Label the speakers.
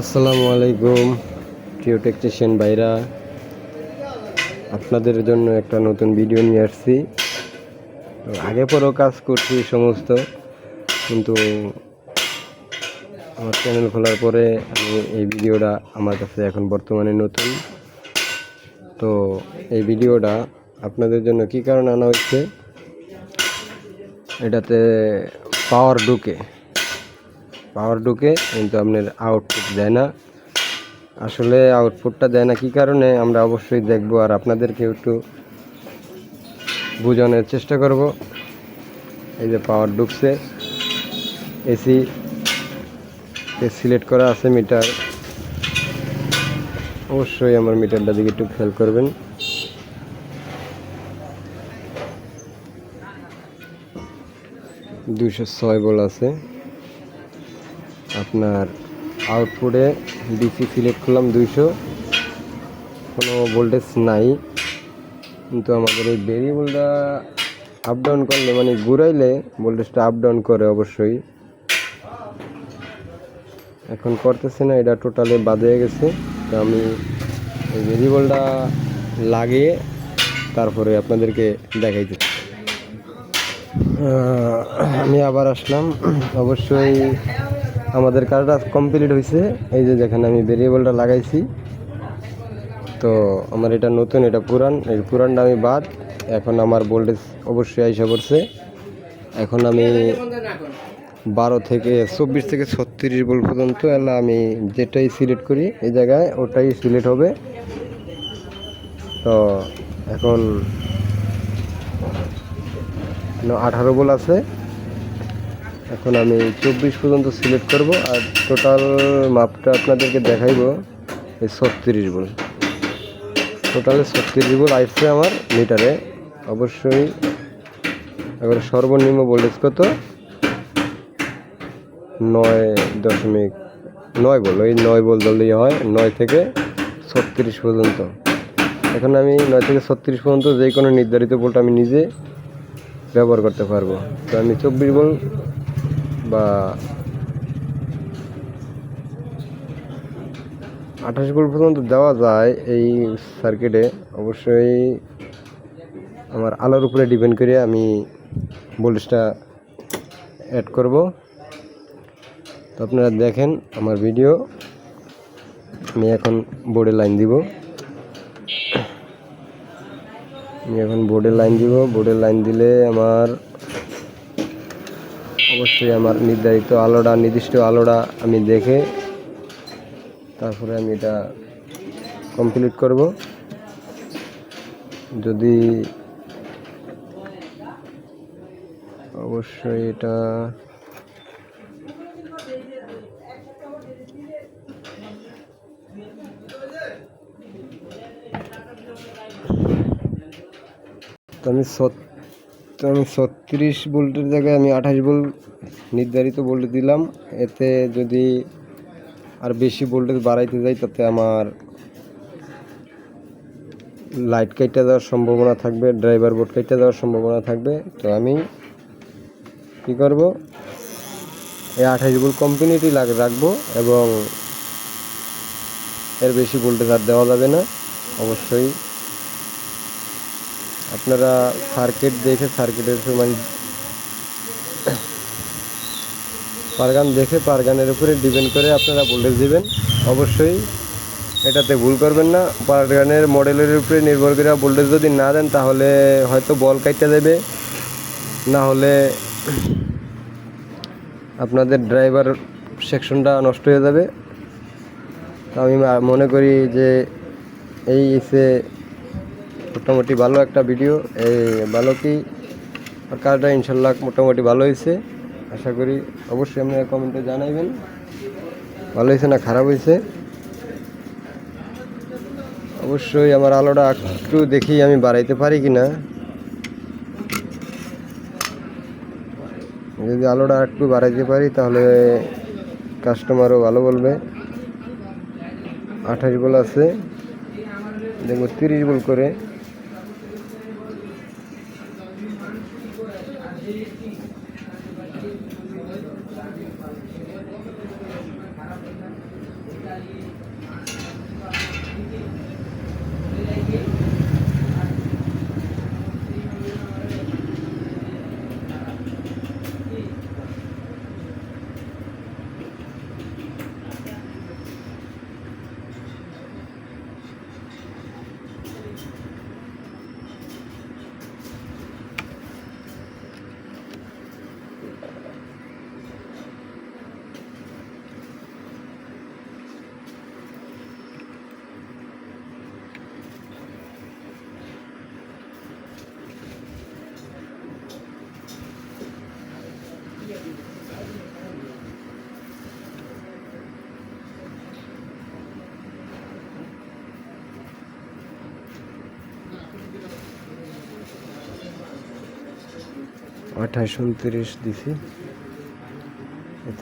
Speaker 1: আসসালামু আলাইকুম প্রিয় টেকনিশিয়ান ভাইরা, আপনাদের জন্য একটা নতুন ভিডিও নিয়ে আসছি। তো আগে পরেও কাজ করছি সমস্ত, কিন্তু আমার চ্যানেল খোলার পরে আমি এই ভিডিওটা আমার কাছে এখন বর্তমানে নতুন। তো এই ভিডিওটা আপনাদের জন্য কী কারণে আনা হচ্ছে, এটাতে পাওয়ার ঢুকে কিন্তু আপনার আউটপুট দেয় না। আসলে আউটপুটটা দেয় না কী কারণে আমরা অবশ্যই দেখব, আর আপনাদেরকে একটু বোঝানোর চেষ্টা করব। এই যে পাওয়ার ঢুকছে, এসি সিলেক্ট করা আছে মিটার। অবশ্যই আমার মিটারটা দিকে একটু খেয়াল করবেন। $206 ভোল্ট আছে। আপনার আউটপুটে ডিসি সিলেক্ট করলাম 200, কোনো ভোল্টেজ নাই, কিন্তু আমাদের এই ভেরিয়েবলটা আপ ডাউন করলে, মানে ঘুরাইলে ভোল্টেজটা আপ ডাউন করে অবশ্যই। এখন করতেছে না, এটা টোটালি বাদ হয়ে গেছে। তো আমি এই ভেরিয়েবলটা লাগিয়ে তারপরে আপনাদেরকে দেখাইতে আমি আবার আসলাম। অবশ্যই আমাদের কাজটা কমপ্লিট হয়েছে। এই যে যেখানে আমি ভেরিয়েবলটা লাগাইছি, তো আমার এটা নতুন, এটা পুরান। এই পুরানটা আমি বাদ, এখন আমার ভোল্টেজ অবশ্যই আইসা পড়ছে। এখন আমি 12 থেকে 24 থেকে 36 ভোল্ট পর্যন্ত এলা আমি যেটাই সিলেক্ট করি এই জায়গায় ওটাই সিলেক্ট হবে। তো এখন 18 ভোল্ট আছে, এখন আমি 24 পর্যন্ত সিলেক্ট করব, আর টোটাল মাপটা আপনাদেরকে দেখাইব। এই 36 ভোল্ট, টোটালে 36 ভোল্ট আসছে আমার মিটারে। অবশ্যই এবার সর্বনিম্ন ভোল্টেজ কত, 9.9 ভোল্ট। ওই 9 ভোল্ট ধরলেই হয়, 9 থেকে 36 পর্যন্ত। এখন আমি 9 থেকে 36 পর্যন্ত যে কোনো নির্ধারিত ভোল্ট আমি নিজে ব্যবহার করতে পারবো। তো আমি 24 ভোল্ট বা 28 ভোল্ট পর্যন্ত দেওয়া যায় এই সার্কিটে। অবশ্যই আমার আলোর উপরে ডিপেন্ড করে আমি ভোল্টেজটা অ্যাড করব। তো আপনারা দেখেন আমার ভিডিও। আমি এখন বোর্ডে লাইন দিব, বোর্ডে লাইন দিলে আমার অবশ্যই আমার নির্দিষ্ট আলোটা আমি দেখে তারপরে আমি এটা কমপ্লিট করব। যদি অবশ্যই এটা আমি 36 ভোল্টের জায়গায় আমি 28 ভোল্ট নির্ধারিত ভোল্টেজ দিলাম। এতে যদি আর বেশি ভোল্টেজ বাড়াইতে যাই তাতে আমার লাইট কেটে যাওয়ার সম্ভাবনা থাকবে, ড্রাইভার বোর্ড কেটে যাওয়ার সম্ভাবনা থাকবে। তো আমি কি করব, এই 28 ভোল্ট কন্টিনিউটি রাখবো, এবং এর বেশি ভোল্টেজ আর দেওয়া যাবে না। অবশ্যই আপনারা সার্কিট দেখে, সার্কিটের মানে পারগানের উপরে ডিপেন্ড করে আপনারা ভোল্টেজ দিবেন। অবশ্যই এটাতে ভুল করবেন না। পারগানের মডেলের উপরে নির্ভর করে ভোল্টেজ যদি না দেন তাহলে হয়তো বল কাটতে দেবে, না হলে আপনাদের ড্রাইভার সেকশনটা নষ্ট হয়ে যাবে। তো আমি মনে করি যে এই মোটামুটি ভালো একটা ভিডিও। এই ভালো কি কাজটা ইনশাল্লাহ মোটামুটি ভালো হয়েছে আশা করি। অবশ্যই আপনারা কমেন্টে জানাইবেন ভালো হয়েছে না খারাপ হয়েছে। অবশ্যই আমার আলোটা একটু দেখি আমি বাড়াইতে পারি কি না। যদি আলোটা একটু বাড়াইতে পারি তাহলে কাস্টমারও ভালো বলবে। 28 ভোল্ট আছে, দেখবো 30 ভোল্ট করে। 28 29 দিছি।